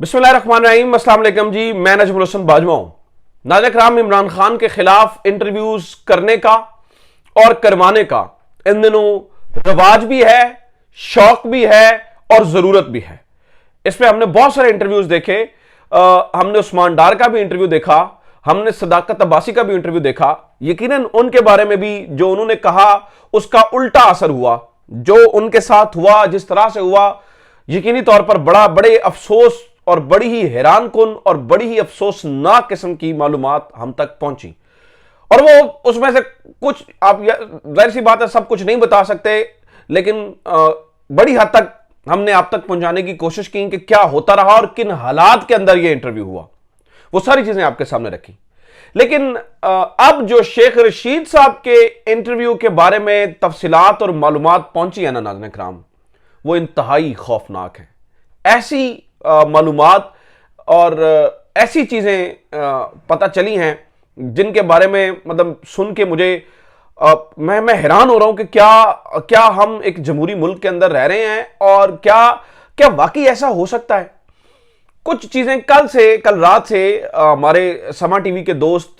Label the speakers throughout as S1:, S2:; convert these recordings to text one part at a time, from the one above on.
S1: बिस्मिल्लाहिर्रहमानिर्रहीम, अस्सलाम वालेकुम जी। मैं नजमुल हसन बाजवा हूं। नाज़रीन कराम, इमरान खान के खिलाफ इंटरव्यूज करने का और करवाने का इन दिनों रवाज भी है, शौक भी है और जरूरत भी है। इस पर हमने बहुत सारे इंटरव्यूज देखे। हमने उस्मान डार का भी इंटरव्यू देखा, हमने सदाकत अब्बासी का भी इंटरव्यू देखा। यकीनन उनके बारे में भी जो उन्होंने कहा उसका उल्टा असर हुआ। जो उनके साथ हुआ, जिस तरह से हुआ, यकीनी तौर पर बड़े अफसोस और बड़ी ही हैरान कुन और बड़ी ही अफसोसनाक किस्म की मालूमात हम तक पहुंची। और वो उसमें से कुछ, आप जाहिर सी बात है सब कुछ नहीं बता सकते, लेकिन बड़ी हद तक हमने आप तक पहुंचाने की कोशिश की कि क्या होता रहा और किन हालात के अंदर ये इंटरव्यू हुआ। वो सारी चीजें आपके सामने रखी। लेकिन अब जो शेख रशीद साहब के इंटरव्यू के बारे में तफसीलात और मालूमात पहुंची है ना नाज़रीन कराम, वो इंतहाई खौफनाक है। ऐसी मालूमात और ऐसी चीजें पता चली हैं जिनके बारे में मतलब सुन के मुझे मैं हैरान हो रहा हूं कि क्या हम एक जमहूरी मुल्क के अंदर रह रहे हैं और क्या वाकई ऐसा हो सकता है। कुछ चीजें कल रात से हमारे समा टीवी के दोस्त,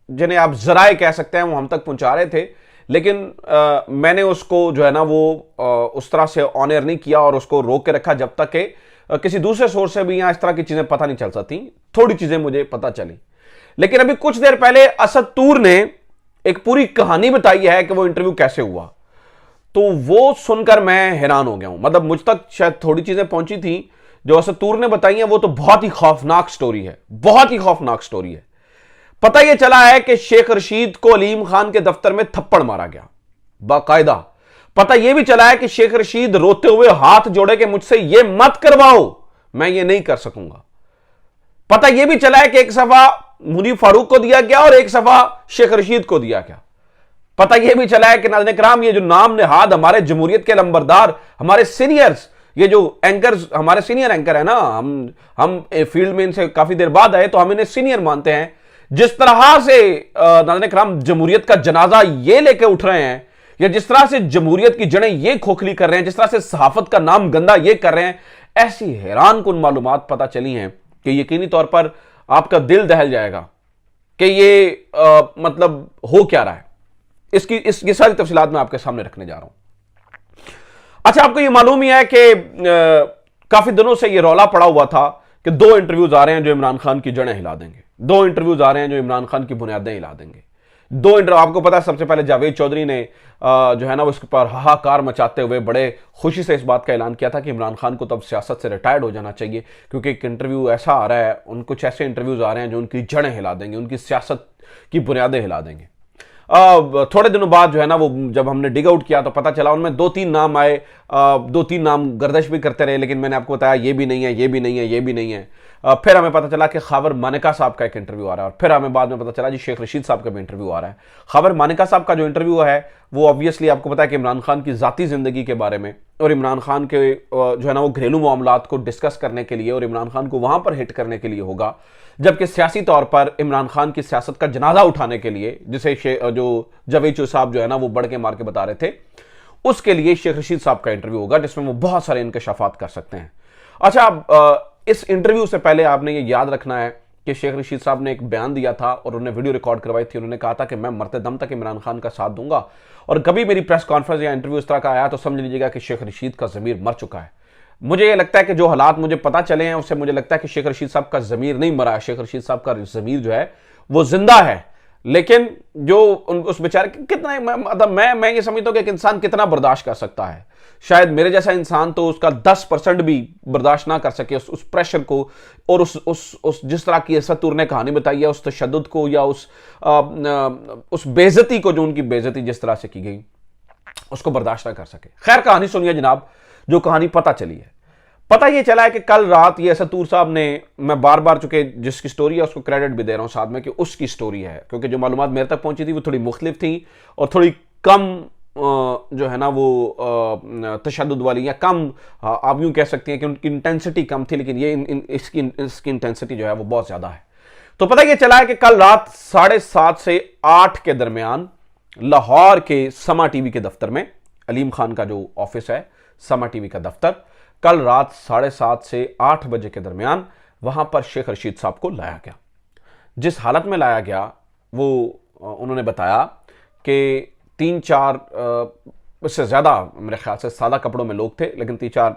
S1: जिन्हें आप जराए कह सकते हैं, वो हम तक पहुंचा रहे थे। लेकिन मैंने उसको जो है ना वो उस तरह से ऑन एयर नहीं किया और उसको रोक के रखा जब तक कि किसी दूसरे सोर्स से भी यहां इस तरह की चीजें पता नहीं चल सकती। थोड़ी चीजें मुझे पता चली, लेकिन अभी कुछ देर पहले असद तूर ने एक पूरी कहानी बताई है कि वो इंटरव्यू कैसे हुआ। तो वो सुनकर मैं हैरान हो गया हूं। मतलब मुझ तक शायद थोड़ी चीजें पहुंची थी जो असद तूर ने बताई हैं, वो तो बहुत ही खौफनाक स्टोरी है, बहुत ही खौफनाक स्टोरी है। पता यह चला है कि शेख रशीद को अलीम खान के दफ्तर में थप्पड़ मारा गया बाकायदा। पता यह भी चला है कि शेख रशीद रोते हुए हाथ जोड़े कि मुझसे यह मत करवाओ, मैं ये नहीं कर सकूंगा। पता यह भी चला है कि एक सफा मुनीर फारूक को दिया गया और एक सफा शेख रशीद को दिया गया। पता यह भी चला है कि नाज़रीन कराम, ये जो नाम नेहाद हमारे जमहूरियत के लंबरदार, हमारे सीनियर्स, ये जो एंकर्स, हमारे सीनियर एंकर है ना, हम फील्ड में इनसे काफी देर बाद आए तो हम इन्हें सीनियर मानते हैं। जिस तरह से नाज़रीन कराम जमहूरियत का जनाजा ये लेके उठ रहे हैं, या जिस तरह से जमहूरियत की जड़ें ये खोखली कर रहे हैं, जिस तरह से सहाफत का नाम गंदा ये कर रहे हैं, ऐसी हैरान कुन मालूमात पता चली हैं कि यकीनी तौर पर आपका दिल दहल जाएगा कि ये मतलब हो क्या रहा है। ये सारी तफसीलात मैं आपके सामने रखने जा रहा हूं। अच्छा, आपको ये मालूम ही है कि काफी दिनों से ये रौला पड़ा हुआ था कि 2 इंटरव्यूज आ रहे हैं जो इमरान खान की जड़ें हिला देंगे, 2 इंटरव्यूज आ रहे हैं जो इमरान खान की बुनियादें हिला देंगे। 2 इंटरव्यू आपको पता है, सबसे पहले जावेद चौधरी ने जो है ना उसके पर हाहाकार मचाते हुए बड़े खुशी से इस बात का ऐलान किया था कि इमरान खान को तब सियासत से रिटायर्ड हो जाना चाहिए, क्योंकि एक इंटरव्यू ऐसा आ रहा है, कुछ ऐसे इंटरव्यूज आ रहे हैं जो उनकी जड़ें हिला देंगे, उनकी सियासत की बुनियादें हिला देंगे। थोड़े दिनों बाद जो है ना वो जब हमने डिग आउट किया तो पता चला उनमें 2-3 नाम आए, 2-3 नाम गर्दिश भी करते रहे, लेकिन मैंने आपको बताया ये भी नहीं है, ये भी नहीं है, ये भी नहीं है। फिर हमें पता चला कि खावर मानेका साहब का एक इंटरव्यू आ रहा है, और फिर हमें बाद में पता चला जी शेख रशीद साहब का भी इंटरव्यू आ रहा है। खावर मानेका साहब का जो इंटरव्यू है वो ऑब्वियसली आपको पता है कि इमरान खान की जाती जिंदगी के बारे में और इमरान खान के जो है ना वो घरेलू मामलात को डिस्कस करने के लिए और इमरान खान को वहां पर हिट करने के लिए होगा, जबकि सियासी तौर पर इमरान खान की सियासत का जनाजा उठाने के लिए, जिसे जो जावेद साहब जो है ना वो बढ़ के मार के बता रहे थे, उसके लिए शेख रशीद साहब का इंटरव्यू होगा जिसमें वो बहुत सारे इंकशाफात कर सकते हैं। अच्छा, इस इंटरव्यू से पहले आपने ये याद रखना है कि शेख रशीद साहब ने एक बयान दिया था और उन्होंने वीडियो रिकॉर्ड करवाई थी। उन्होंने कहा था कि मैं मरते दम तक इमरान खान का साथ दूंगा, और कभी मेरी प्रेस कॉन्फ्रेंस या इंटरव्यू इस तरह का आया तो समझ लीजिएगा कि शेख रशीद का ज़मीर मर चुका है। मुझे ये लगता है कि जो हालात मुझे पता चले हैं उससे मुझे लगता है कि शेख रशीद साहब का ज़मीर नहीं मरा है, शेख रशीद साहब का ज़मीर जो है वो जिंदा है। लेकिन जो उस बेचारे कितना, मतलब मैं ये समझता हूं कि एक इंसान कितना बर्दाश्त कर सकता है। शायद मेरे जैसा इंसान तो उसका 10% भी बर्दाश्त ना कर सके उस प्रेशर को, और उस जिस तरह की असद तूर ने कहानी बताई है, उस तशद्दुद को या उस बेइज्जती को, जो उनकी बेइज्जती जिस तरह से की गई, उसको बर्दाश्त ना कर सके। खैर, कहानी सुनिए जनाब, जो कहानी पता चली है। पता यह चला है कि कल रात ये असद तूर साहब ने, मैं बार बार चूंकि जिसकी स्टोरी है उसको क्रेडिट भी दे रहा हूं साथ में कि उसकी स्टोरी है, क्योंकि जो मालूमात मेरे तक पहुंची थी वो थोड़ी मुख्तलिफ थी और थोड़ी कम जो है ना वो तशद्दुद वाली, या कम आप यूं कह सकती हैं कि उनकी इंटेंसिटी कम थी, लेकिन ये इसकी इंटेंसिटी जो है वो बहुत ज्यादा है। तो पता यह चला है कि कल रात 7:30 से 8 के दरमियान लाहौर के समा टीवी के दफ्तर में, अलीम खान का जो ऑफिस है, समा टीवी का दफ्तर, कल रात 7:30 से 8 बजे के दरमियान वहां पर शेख रशीद साहब को लाया गया। जिस हालत में लाया गया वो उन्होंने बताया कि 3-4 इससे ज़्यादा मेरे ख्याल से सादा कपड़ों में लोग थे, लेकिन 3-4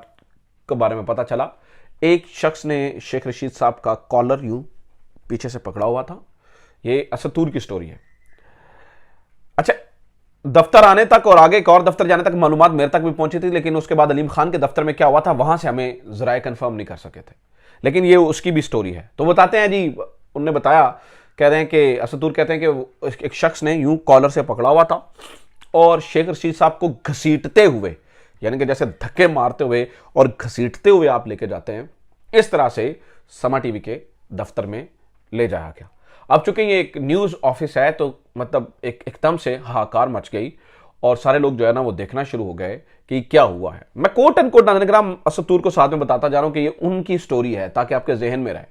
S1: के बारे में पता चला। एक शख्स ने शेख रशीद साहब का कॉलर यूं पीछे से पकड़ा हुआ था। ये असतूर की स्टोरी है। अच्छा, दफ्तर आने तक और आगे एक और दफ्तर जाने तक मालूमात मेरे तक भी पहुंची थी, लेकिन उसके बाद अलीम खान के दफ्तर में क्या हुआ था वहां से हमें जराए कंफर्म नहीं कर सके थे, लेकिन ये उसकी भी स्टोरी है। तो बताते हैं जी, उनने बताया, कह रहे हैं कि असदूर कहते हैं कि एक शख्स ने यूं कॉलर से पकड़ा हुआ था और शेख रशीद साहब को घसीटते हुए, यानी कि जैसे धक्के मारते हुए और घसीटते हुए आप लेके जाते हैं, इस तरह से समा टीवी के दफ्तर में ले जाया गया। अब चूंकि ये एक न्यूज़ ऑफिस है तो मतलब एकदम से हाहाकार मच गई और सारे लोग जो है ना वो देखना शुरू हो गए कि क्या हुआ है। मैं कोट एंड कोट नाज़रीन असदूर को साथ में बताता जा रहा हूं कि ये उनकी स्टोरी है ताकि आपके जहन में रहे।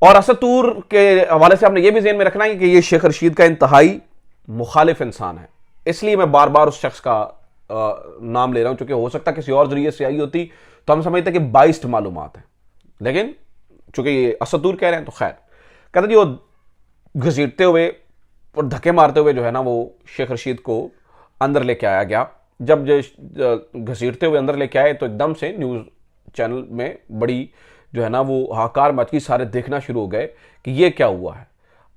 S1: और असदूर के हवाले से आपने ये भी जहन में रखना है कि ये शेख रशीद का इंतहाई मुखालिफ इंसान है, इसलिए मैं बार बार उस शख्स का नाम ले रहा हूं, क्योंकि हो सकता है किसी और जरिए से आई होती तो हम समझते कि बाइस्ड मालूमात है, लेकिन चूंकि ये असदूर कह रहे हैं तो खैर। कहते जी वो घसीटते हुए और धक्के मारते हुए जो है ना वो शेख रशीद को अंदर लेके आया गया। जब घसीटते हुए अंदर लेके आए तो एकदम से न्यूज़ चैनल में बड़ी जो है ना वो हाहाकार मच गई, सारे देखना शुरू हो गए कि ये क्या हुआ है।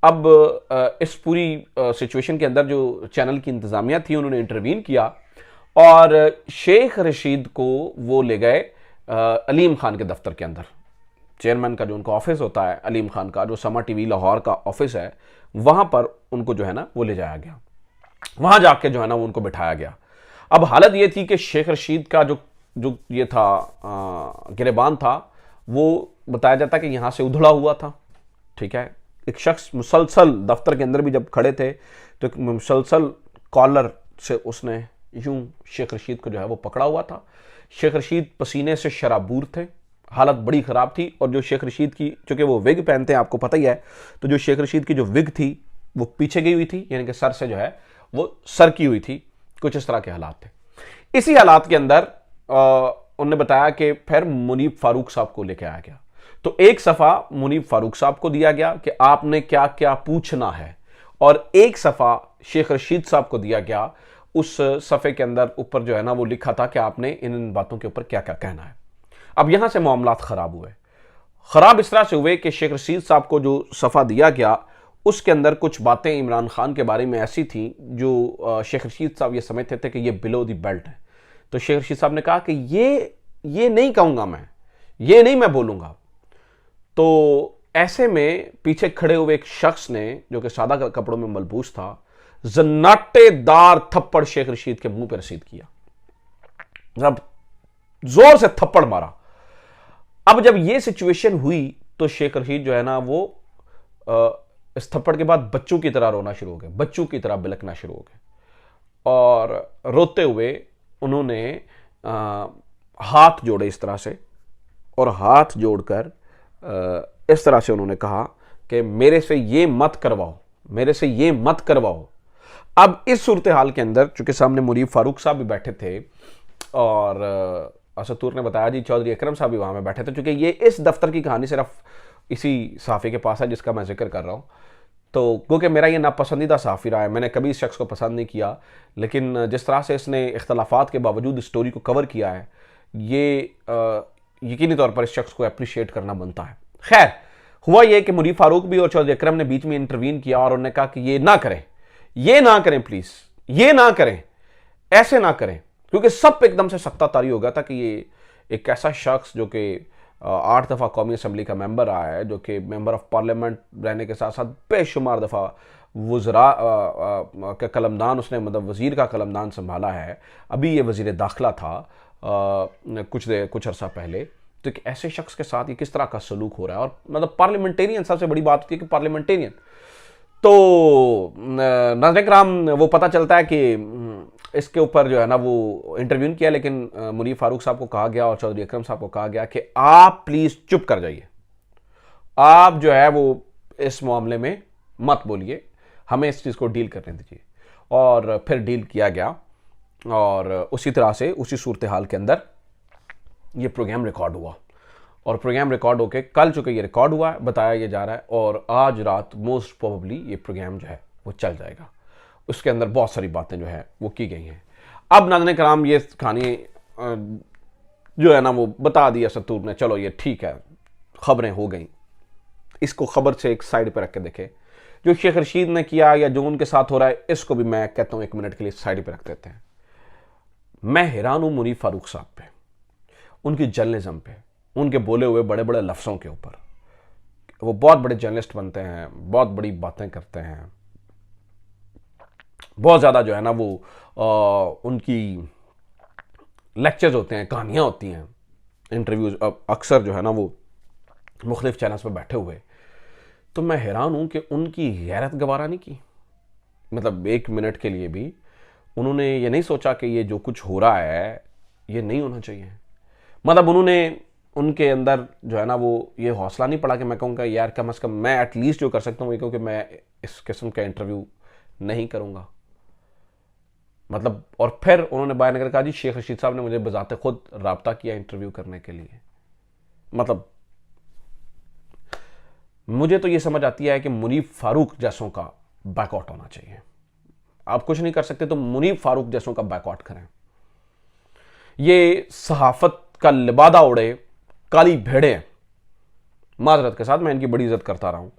S1: अब इस पूरी सिचुएशन के अंदर जो चैनल की इंतज़ामिया थी उन्होंने इंटरवीन किया और शेख रशीद को वो ले गए अलीम खान के दफ्तर के अंदर। चेयरमैन का जो उनका ऑफिस होता है अलीम खान का, जो समा टीवी लाहौर का ऑफिस है, वहां पर उनको जो है ना वो ले जाया गया। वहां जाके जो है ना वो उनको बिठाया गया। अब हालत ये थी कि शेख रशीद का जो जो ये था गिरेबान था, वो बताया जाता कि यहां से उधड़ा हुआ था। ठीक है, एक शख्स मुसलसल दफ्तर के अंदर भी जब खड़े थे तो एक मुसलसल कॉलर से उसने यूं शेख रशीद को जो है वो पकड़ा हुआ था। शेख रशीद पसीने से शराबूर थे, हालत बड़ी ख़राब थी। और जो शेख रशीद की, चूंकि वो विग पहनते हैं आपको पता ही है, तो जो शेख रशीद की जो विग थी वो पीछे गई हुई थी, यानी कि सर से जो है वो सर की हुई थी। कुछ इस तरह के हालात थे। इसी हालात के अंदर उन्होंने बताया कि फिर मुनीब फारूक साहब को लेकर आया गया। तो एक सफ़ा मुनीब फारूक साहब को दिया गया कि आपने क्या क्या पूछना है, और एक सफ़ा शेख रशीद साहब को दिया गया। उस सफ़े के अंदर ऊपर जो है ना वो लिखा था कि आपने इन बातों के ऊपर क्या क्या कहना है। अब यहां से मामलात खराब हुए। खराब इस तरह से हुए कि शेख रशीद साहब को जो सफ़ा दिया गया उसके अंदर कुछ बातें इमरान खान के बारे में ऐसी थी जो शेख रशीद साहब ये समझते थे कि ये बिलो दी बेल्ट है। तो शेख रशीद साहब ने कहा कि ये नहीं कहूंगा, मैं ये नहीं मैं बोलूंगा। तो ऐसे में पीछे खड़े हुए एक शख्स ने, जो कि सादा कपड़ों में मलबूस था, जन्नाटेदार थप्पड़ शेख रशीद के मुंह पर रसीद किया, जब जोर से थप्पड़ मारा। अब जब यह सिचुएशन हुई तो शेख रशीद जो है ना वो इस थप्पड़ के बाद बच्चों की तरह रोना शुरू हो गए, बच्चों की तरह बिलखना शुरू हो गए। और रोते हुए उन्होंने हाथ जोड़े इस तरह से, और हाथ जोड़कर इस तरह से उन्होंने कहा कि मेरे से ये मत करवाओ, मेरे से ये मत करवाओ। अब इस सूरत हाल के अंदर चूंकि सामने मुनीब फारूक साहब भी बैठे थे और असदूर ने बताया जी चौधरी अकरम साहब भी वहाँ में बैठे थे, चूँकि ये इस दफ्तर की कहानी सिर्फ इसी सहाफ़ी के पास है जिसका मैं जिक्र कर रहा हूँ। तो क्योंकि मेरा ये नापसंदीदा सहाफ़ी रहा है, मैंने कभी इस शख्स को पसंद नहीं किया, लेकिन जिस तरह से इसने इख्तलाफात के बावजूद स्टोरी को कवर किया है, ये यकीनी तौर पर इस शख्स को अप्रिशिएट करना बनता है। खैर, हुआ ये कि मुनीब फारूक भी और चौधरी अकरम ने बीच में इंटरवीन किया और उन्होंने कहा कि ये ना करें, ये ना करें, प्लीज़ ये ना करें, ऐसे ना करें, क्योंकि सब एकदम से सख्ता तारी हो गया था कि ये एक ऐसा शख्स जो कि 8 दफ़ा कौमी असम्बली का मेंबर रहा है, जो कि मेंबर ऑफ पार्लियामेंट रहने के साथ साथ बेशुमार दफ़ा वज़रा का कलमदान उसने, मतलब वज़ीर का कलमदान संभाला है। अभी ये वज़ीर दाखिला था कुछ अर्सा पहले। तो एक ऐसे शख्स के साथ ये किस तरह का सलूक हो रहा है, और मतलब पार्लियामेंटेरियन, सबसे बड़ी बात होती है कि पार्लियामेंटेरियन। तो नाज़रीन किराम वो पता चलता है कि इसके ऊपर जो है ना वो इंटरव्यू किया, लेकिन मुनीब फारूक साहब को कहा गया और चौधरी अकरम साहब को कहा गया कि आप प्लीज़ चुप कर जाइए, आप जो है वो इस मामले में मत बोलिए, हमें इस चीज़ को डील करने दीजिए। और फिर डील किया गया और उसी तरह से उसी सूरत हाल के अंदर ये प्रोग्राम रिकॉर्ड हुआ और प्रोग्राम रिकॉर्ड होके कल चूंकि ये रिकॉर्ड हुआ है, बताया ये जा रहा है और आज रात मोस्ट प्रोबेबली ये प्रोग्राम जो है वो चल जाएगा। उसके अंदर बहुत सारी बातें जो है वो की गई हैं। अब नाज़रीन कराम ये कहानी जो है ना वो बता दिया सत्तूर ने, चलो ये ठीक है, खबरें हो गई। इसको खबर से एक साइड पे रख के देखे, जो शेख रशीद ने किया या जो उनके साथ हो रहा है, इसको भी मैं कहता हूं 1 मिनट के लिए साइड पे रख देते हैं। मैं हैरान हूं मुनीफ फारूक साहब पे, उनकी जर्नलिज्म पे, उनके बोले हुए बड़े बड़े लफ्ज़ों के ऊपर। वो बहुत बड़े जर्नलिस्ट बनते हैं, बहुत बड़ी बातें करते हैं, बहुत ज़्यादा जो है ना वो उनकी लेक्चर्स होते हैं, कहानियाँ होती हैं, इंटरव्यूज अक्सर जो है ना वो मुख्तलिफ चैनल्स पर बैठे हुए। तो मैं हैरान हूँ कि उनकी गैरत गवारा नहीं की। मतलब 1 मिनट के लिए भी उन्होंने ये नहीं सोचा कि ये जो कुछ हो रहा है ये नहीं होना चाहिए। मतलब उन्होंने उनके अंदर जो है ना वो ये हौसला नहीं पड़ा कि मैं कहूँगा यार कम अज़ कम मैं एटलीस्ट जो कर सकता हूँ ये कहूँ कि मैं इस किस्म का इंटरव्यू नहीं करूँगा। मतलब और फिर उन्होंने बयान कर कहा जी शेख रशीद साहब ने मुझे बजाते खुद राब्ता किया इंटरव्यू करने के लिए। मतलब मुझे तो ये समझ आती है कि मुनीफ फारूक जैसों का बैकआउट होना चाहिए। आप कुछ नहीं कर सकते तो मुनीफ फारूक जैसों का बैकआउट करें। ये सहाफत का लिबादा उड़े काली भेड़े, माजरत के साथ मैं इनकी बड़ी इज्जत करता रहा हूं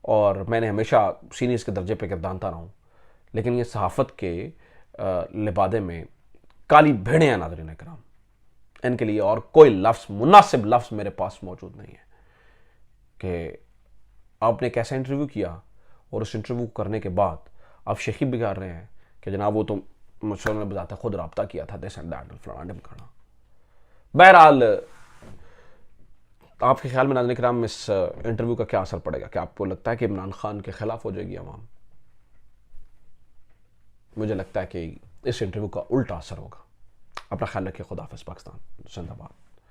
S1: और मैंने हमेशा सीनियर्स के दर्जे पे गर्दानता रहा हूं, लेकिन ये सहाफत के लिबादे में काली भेड़े हैं नाज़रीन इकराम। इनके लिए और कोई लफ्ज़, मुनासिब लफ्ज़ मेरे पास मौजूद नहीं है कि आपने कैसा इंटरव्यू किया और उस इंटरव्यू करने के बाद आप शेखी बिगाड़ रहे हैं कि जनाब वो तो मुझसे उन्होंने बताता खुद राब्ता किया था, दिस एंड दैट फलाना ढिमकाना। बहरहाल आपके ख्याल में नाज़रीन किराम इस इंटरव्यू का क्या असर पड़ेगा? क्या आपको लगता है कि इमरान खान के खिलाफ हो जाएगी आवाम? मुझे लगता है कि इस इंटरव्यू का उल्टा असर होगा। अपना ख्याल रखिए। खुदा हाफ़िज़। पाकिस्तान जिंदाबाद।